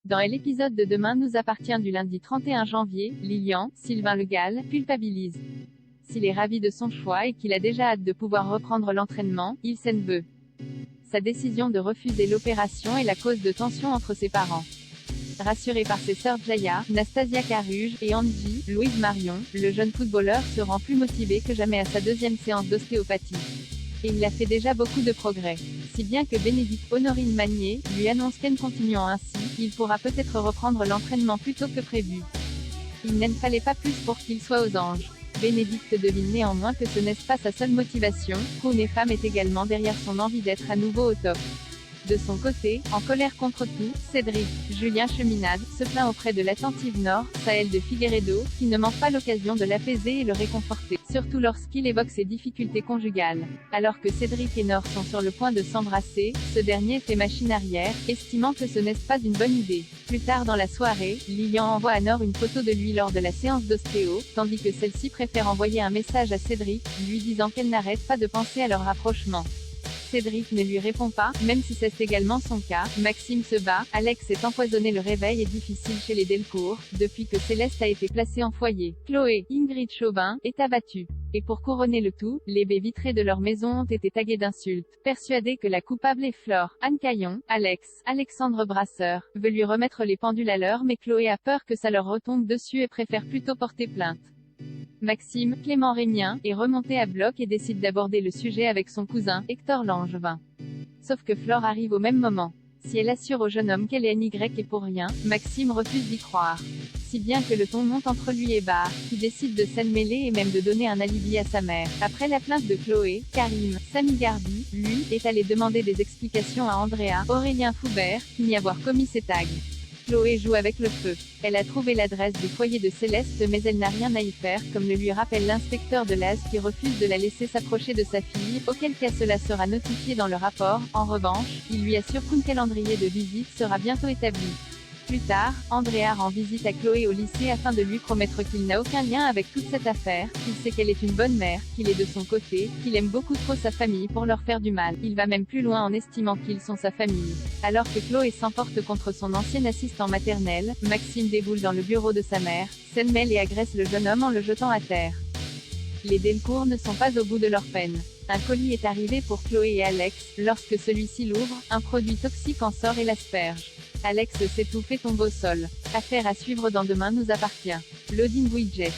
Dans l'épisode de Demain nous appartient du lundi 31 janvier, Lilian, Sylvain Le Gall, culpabilise. S'il est ravi de son choix et qu'il a déjà hâte de pouvoir reprendre l'entraînement, il s'en veut. Sa décision de refuser l'opération est la cause de tensions entre ses parents. Rassuré par ses sœurs Jaya, Nastasia Caruge, et Angie, Louise Marion, le jeune footballeur se rend plus motivé que jamais à sa deuxième séance d'ostéopathie. Et il a fait déjà beaucoup de progrès. Si bien que Bénédicte Honorine Magnier lui annonce qu'en continuant ainsi, il pourra peut-être reprendre l'entraînement plus tôt que prévu. Il n'en fallait pas plus pour qu'il soit aux anges. Bénédicte devine néanmoins que ce n'est pas sa seule motivation, qu'une femme est également derrière son envie d'être à nouveau au top. De son côté, en colère contre tout, Cédric, Julien Cheminade, se plaint auprès de l'attentive Nord, Saël de Figueredo, qui ne manque pas l'occasion de l'apaiser et le réconforter, surtout lorsqu'il évoque ses difficultés conjugales. Alors que Cédric et Nord sont sur le point de s'embrasser, ce dernier fait machine arrière, estimant que ce n'est pas une bonne idée. Plus tard dans la soirée, Lilian envoie à Nord une photo de lui lors de la séance d'ostéo, tandis que celle-ci préfère envoyer un message à Cédric, lui disant qu'elle n'arrête pas de penser à leur rapprochement. Cédric ne lui répond pas, même si c'est également son cas. Maxime se bat, Alex est empoisonné. Le réveil est difficile chez les Delcourt, depuis que Céleste a été placée en foyer. Chloé, Ingrid Chauvin, est abattue. Et pour couronner le tout, les baies vitrées de leur maison ont été taguées d'insultes. Persuadée que la coupable est Flore, Anne Caillon, Alexandre Brasseur, veut lui remettre les pendules à l'heure, mais Chloé a peur que ça leur retombe dessus et préfère plutôt porter plainte. Maxime, Clément Rémien, est remonté à bloc et décide d'aborder le sujet avec son cousin, Hector Langevin. Sauf que Flore arrive au même moment. Si elle assure au jeune homme qu'elle est NY et pour rien, Maxime refuse d'y croire. Si bien que le ton monte entre lui et Barre, qui décide de s'en mêler et même de donner un alibi à sa mère. Après la plainte de Chloé, Karim, Samy Garbi, lui, est allé demander des explications à Andrea, Aurélien Foubert, qui nie avoir commis ces tags. Chloé joue avec le feu. Elle a trouvé l'adresse du foyer de Céleste mais elle n'a rien à y faire, comme le lui rappelle l'inspecteur de l'AS qui refuse de la laisser s'approcher de sa fille, auquel cas cela sera notifié dans le rapport. En revanche, il lui assure qu'un calendrier de visite sera bientôt établi. Plus tard, Andrea rend visite à Chloé au lycée afin de lui promettre qu'il n'a aucun lien avec toute cette affaire, qu'il sait qu'elle est une bonne mère, qu'il est de son côté, qu'il aime beaucoup trop sa famille pour leur faire du mal. Il va même plus loin en estimant qu'ils sont sa famille. Alors que Chloé s'emporte contre son ancien assistant maternel, Maxime déboule dans le bureau de sa mère, s'en mêle et agresse le jeune homme en le jetant à terre. Les Delcourt ne sont pas au bout de leur peine. Un colis est arrivé pour Chloé et Alex. Lorsque celui-ci l'ouvre, un produit toxique en sort et l'asperge. Alex s'étouffe et tombe au sol. Affaire à suivre dans Demain nous appartient. Lodin Widget.